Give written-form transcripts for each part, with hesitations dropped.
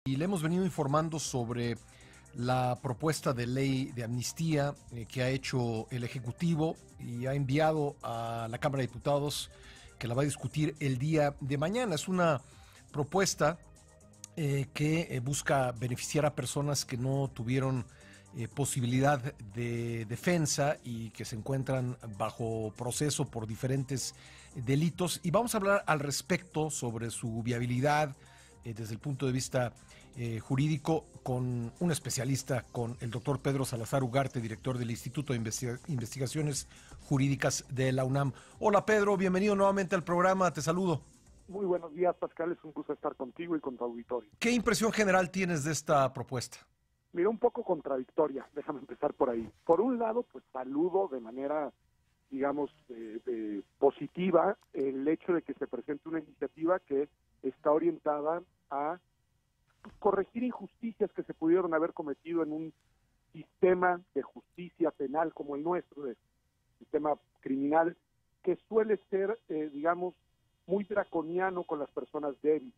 Y le hemos venido informando sobre la propuesta de ley de amnistía que ha hecho el Ejecutivo y ha enviado a la Cámara de Diputados, que la va a discutir el día de mañana. Es una propuesta que busca beneficiar a personas que no tuvieron posibilidad de defensa y que se encuentran bajo proceso por diferentes delitos. Y vamos a hablar al respecto sobre su viabilidad desde el punto de vista jurídico con un especialista, con el doctor Pedro Salazar Ugarte, director del Instituto de Investigaciones Jurídicas de la UNAM. Hola Pedro, bienvenido nuevamente al programa, te saludo. Muy buenos días, Pascal, es un gusto estar contigo y con tu auditorio. ¿Qué impresión general tienes de esta propuesta? Mira, un poco contradictoria, déjame empezar por ahí. Por un lado, pues saludo de manera, digamos, positiva el hecho de que se presente una iniciativa que está orientada a corregir injusticias que se pudieron haber cometido en un sistema de justicia penal como el nuestro, de sistema criminal, que suele ser, digamos, muy draconiano con las personas débiles.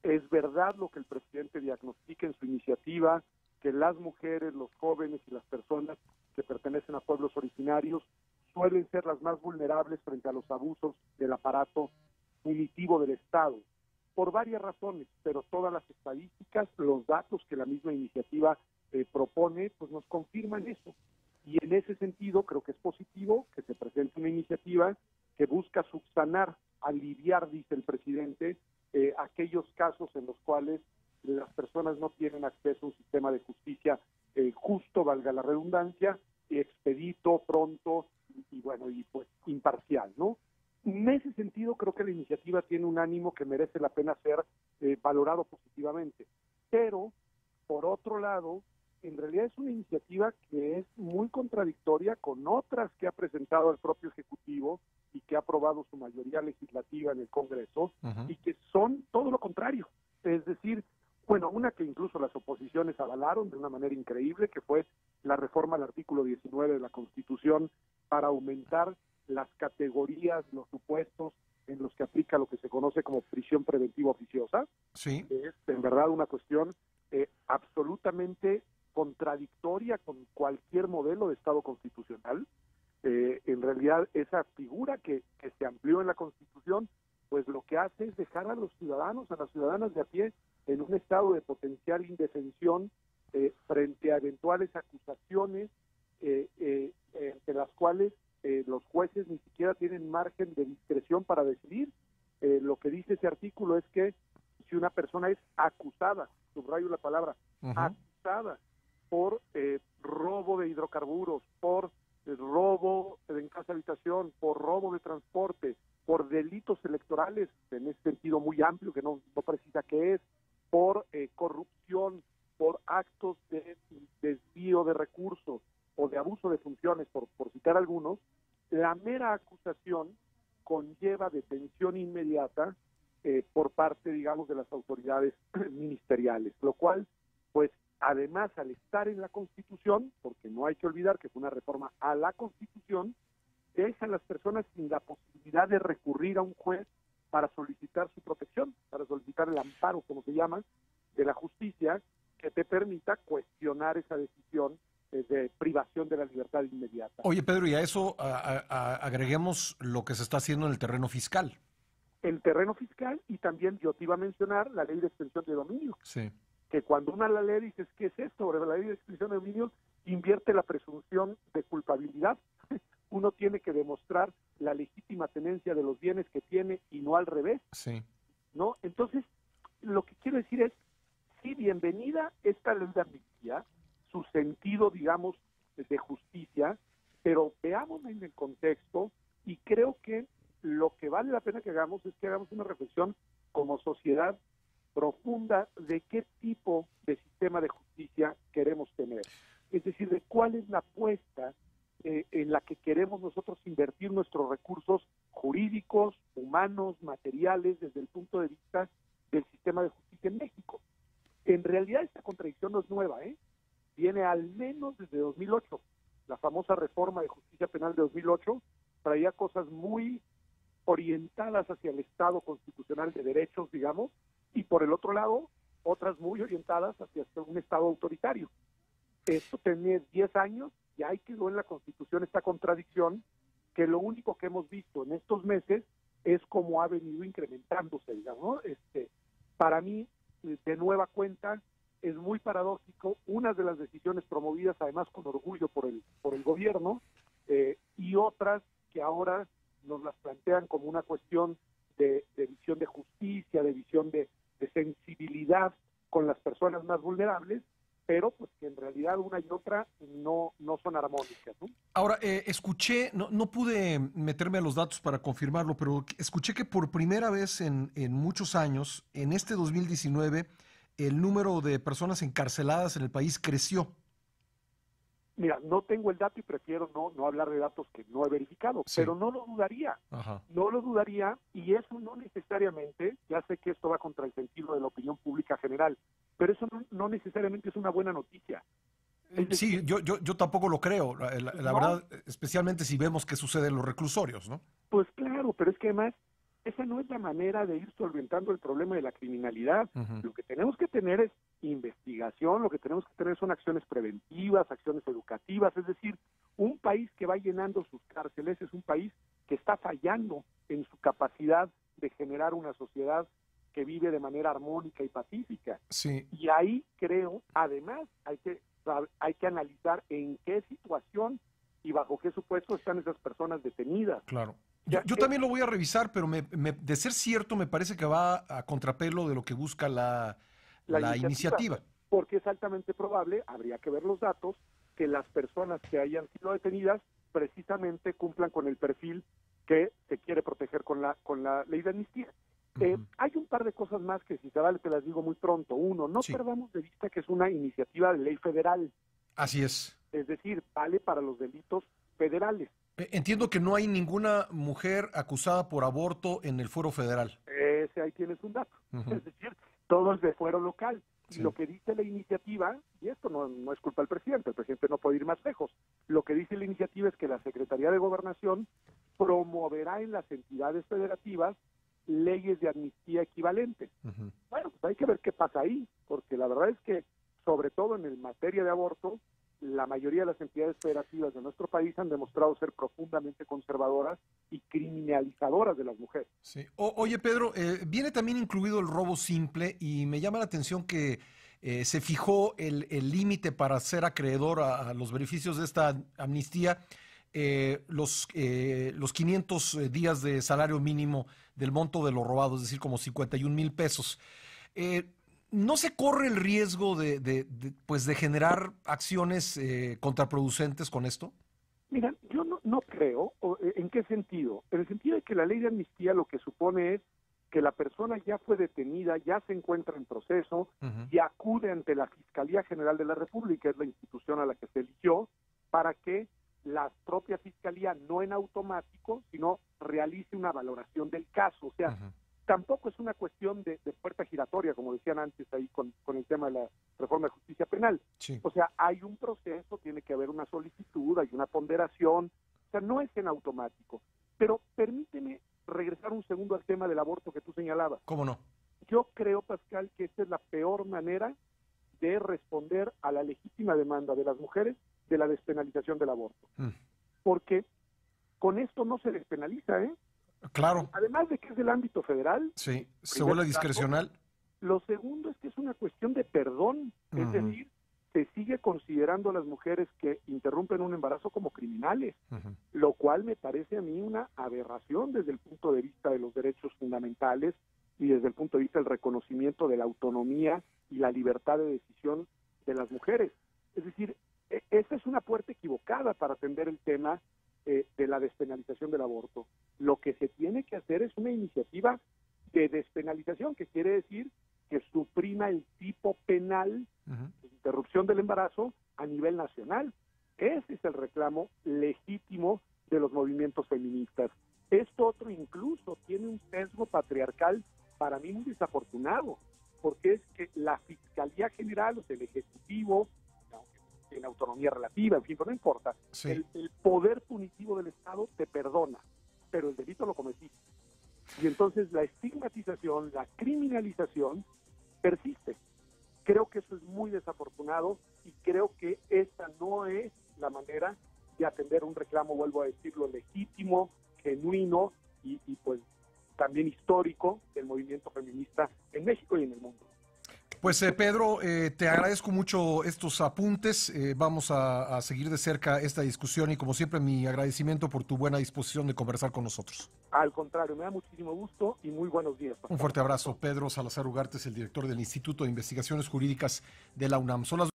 Es verdad lo que el presidente diagnostica en su iniciativa, que las mujeres, los jóvenes y las personas que pertenecen a pueblos originarios suelen ser las más vulnerables frente a los abusos del aparato punitivo del Estado, por varias razones, pero todas las estadísticas, los datos que la misma iniciativa propone, pues nos confirman eso. Y en ese sentido creo que es positivo que se presente una iniciativa que busca subsanar, aliviar, dice el presidente, aquellos casos en los cuales las personas no tienen acceso a un sistema de justicia justo, valga la redundancia, expedito, pronto y bueno, y pues imparcial, ¿no? En ese sentido creo que la iniciativa tiene un ánimo que merece la pena ser valorado positivamente, pero por otro lado, en realidad es una iniciativa que es muy contradictoria con otras que ha presentado el propio Ejecutivo y que ha aprobado su mayoría legislativa en el Congreso, y que son todo lo contrario. Es decir, bueno, una que incluso las oposiciones avalaron de una manera increíble, que fue la reforma al artículo 19 de la Constitución para aumentar las categorías, los supuestos en los que aplica lo que se conoce como prisión preventiva oficiosa. Sí. Es en verdad una cuestión absolutamente contradictoria con cualquier modelo de Estado constitucional. En realidad esa figura que se amplió en la Constitución, pues lo que hace es dejar a los ciudadanos, a las ciudadanas de a pie, en un estado de potencial indefensión frente a eventuales acusaciones de las cuales los jueces ni siquiera tienen margen de discreción para decidir. Lo que dice ese artículo es que si una persona es acusada, subrayo la palabra, acusada por robo de hidrocarburos, por robo en casa habitación, por robo de transporte, por delitos electorales, en ese sentido muy amplio que no precisa qué es, por corrupción, por actos de desvío de recursos o de abuso de funciones, por citar algunos, la mera acusación conlleva detención inmediata por parte, digamos, de las autoridades ministeriales, lo cual, pues, además, al estar en la Constitución, porque no hay que olvidar que fue una reforma a la Constitución, deja a las personas sin la posibilidad de recurrir a un juez para solicitar su protección, para solicitar el amparo, como se llama, de la justicia, que te permita cuestionar esa decisión de privación de la libertad inmediata. Oye Pedro, y a eso agreguemos lo que se está haciendo en el terreno fiscal. El terreno fiscal, y también yo te iba a mencionar la ley de extensión de dominio. Sí. Que cuando una la lee dices, ¿qué es esto? Sobre la ley de extinción de dominio invierte la presunción de culpabilidad. Uno tiene que demostrar la legítima tenencia de los bienes que tiene y no al revés. Sí. ¿No? Entonces, lo que quiero decir es, sí, bienvenida esta ley de amnistía, su sentido, digamos, de justicia, pero veamos en el contexto y creo que lo que vale la pena que hagamos es que hagamos una reflexión como sociedad profunda de qué tipo de sistema de justicia queremos tener. Es decir, de cuál es la apuesta en la que queremos nosotros invertir nuestros recursos jurídicos, humanos, materiales, desde el punto de vista del sistema de justicia en México. En realidad esta contradicción no es nueva, viene al menos desde 2008. La famosa reforma de justicia penal de 2008 traía cosas muy orientadas hacia el Estado constitucional de derechos, digamos, y por el otro lado otras muy orientadas hacia un Estado autoritario. Esto tiene 10 años y ahí quedó en la Constitución esta contradicción, que lo único que hemos visto en estos meses es cómo ha venido incrementándose, digamos, ¿no? Para mí, de nueva cuenta, es muy paradójico, una de las decisiones promovidas además con orgullo por el gobierno, y otras que ahora nos las plantean como una cuestión de visión de justicia, de visión de sensibilidad con las personas más vulnerables, pero pues que en realidad una y otra no son armónicas, ¿no? Ahora, escuché, no pude meterme a los datos para confirmarlo, pero escuché que por primera vez en muchos años, en este 2019, el número de personas encarceladas en el país creció. Mira, no tengo el dato y prefiero no hablar de datos que no he verificado, Sí. pero no lo dudaría. Ajá. No lo dudaría, y eso no necesariamente, ya sé que esto va contra el sentido de la opinión pública general, pero eso no necesariamente es una buena noticia. Es Sí, decir, yo tampoco lo creo, la no, verdad, especialmente si vemos qué sucede en los reclusorios, ¿no? pues claro, pero es que además esa no es la manera de ir solventando el problema de la criminalidad. Ujú. Lo que tenemos que tener es investigación, lo que tenemos que tener son acciones preventivas, acciones educativas, es decir, un país que va llenando sus cárceles es un país que está fallando en su capacidad de generar una sociedad que vive de manera armónica y pacífica. Sí, Y ahí creo, además, hay que analizar en qué situación y bajo qué supuestos están esas personas detenidas. claro. Yo, Ya, yo también lo voy a revisar, pero de ser cierto, me parece que va a contrapelo de lo que busca la la iniciativa, iniciativa. porque es altamente probable, habría que ver los datos, que las personas que hayan sido detenidas precisamente cumplan con el perfil que se quiere proteger con la ley de amnistía. Hay un par de cosas más que, si se vale, te las digo muy pronto. Uno, no Sí, perdamos de vista que es una iniciativa de ley federal, así es. es decir, vale para los delitos federales. Entiendo que no hay ninguna mujer acusada por aborto en el fuero federal. Ahí tienes un dato. Ujú. Es decir, todo es de fuero local. Sí. Lo que dice la iniciativa, y esto no es culpa del presidente, el presidente no puede ir más lejos, lo que dice la iniciativa es que la Secretaría de Gobernación promoverá en las entidades federativas leyes de amnistía equivalentes. Ujú. Bueno, pues hay que ver qué pasa ahí, porque la verdad es que, sobre todo en el materia de aborto, la mayoría de las entidades federativas de nuestro país han demostrado ser profundamente conservadoras y criminalizadoras de las mujeres. Sí. Oye, Pedro, viene también incluido el robo simple y me llama la atención que se fijó el límite para ser acreedor a los beneficios de esta amnistía, los 500 días de salario mínimo del monto de lo robado, es decir, como 51,000 pesos. Eh, ¿No se corre el riesgo pues de generar acciones contraproducentes con esto? Mira, yo no creo. ¿En qué sentido? En el sentido de que la ley de amnistía lo que supone es que la persona ya fue detenida, ya se encuentra en proceso Ujú. y acude ante la Fiscalía General de la República, es la institución a la que se eligió, para que la propia Fiscalía, no en automático, sino realice una valoración del caso. O sea, Ujú. tampoco es una cuestión de puerta giratoria, como decían antes ahí con el tema de la reforma de justicia penal. Sí. O sea, hay un proceso, tiene que haber una solicitud, hay una ponderación, o sea, no es en automático. Pero permíteme regresar un segundo al tema del aborto que tú señalabas. ¿Cómo no? Yo creo, Pascal, que esta es la peor manera de responder a la legítima demanda de las mujeres de la despenalización del aborto. Mm. Porque con esto no se despenaliza, ¿eh? Claro, Además de que es del ámbito federal, sí, se primer vuelve dato. discrecional. Lo segundo es que es una cuestión de perdón, es Ujú. decir, se sigue considerando a las mujeres que interrumpen un embarazo como criminales, Ujú. lo cual me parece a mí una aberración desde el punto de vista de los derechos fundamentales y desde el punto de vista del reconocimiento de la autonomía y la libertad de decisión de las mujeres. Es decir, esta es una puerta equivocada para atender el tema de la despenalización del aborto. Lo que se tiene que hacer es una iniciativa de despenalización, que quiere decir que suprima el tipo penal Ujú. de interrupción del embarazo a nivel nacional. Ese es el reclamo legítimo de los movimientos feministas. Esto otro incluso tiene un sesgo patriarcal para mí muy desafortunado, porque es que la Fiscalía General, o sea, el Ejecutivo, aunque tiene autonomía relativa, en fin, pero no importa, Sí. el poder punitivo del Estado te perdona, pero el delito lo cometiste. Y entonces la estigmatización, la criminalización persiste. eso es muy desafortunado y creo que esta no es la manera de atender un reclamo, vuelvo a decirlo, legítimo, genuino y pues también histórico del movimiento feminista en México y en el mundo. Pues Pedro, te agradezco mucho estos apuntes, vamos a seguir de cerca esta discusión y como siempre mi agradecimiento por tu buena disposición de conversar con nosotros. Al contrario, me da muchísimo gusto y muy buenos días. Un fuerte abrazo. Pedro Salazar Ugarte es el director del Instituto de Investigaciones Jurídicas de la UNAM. Son las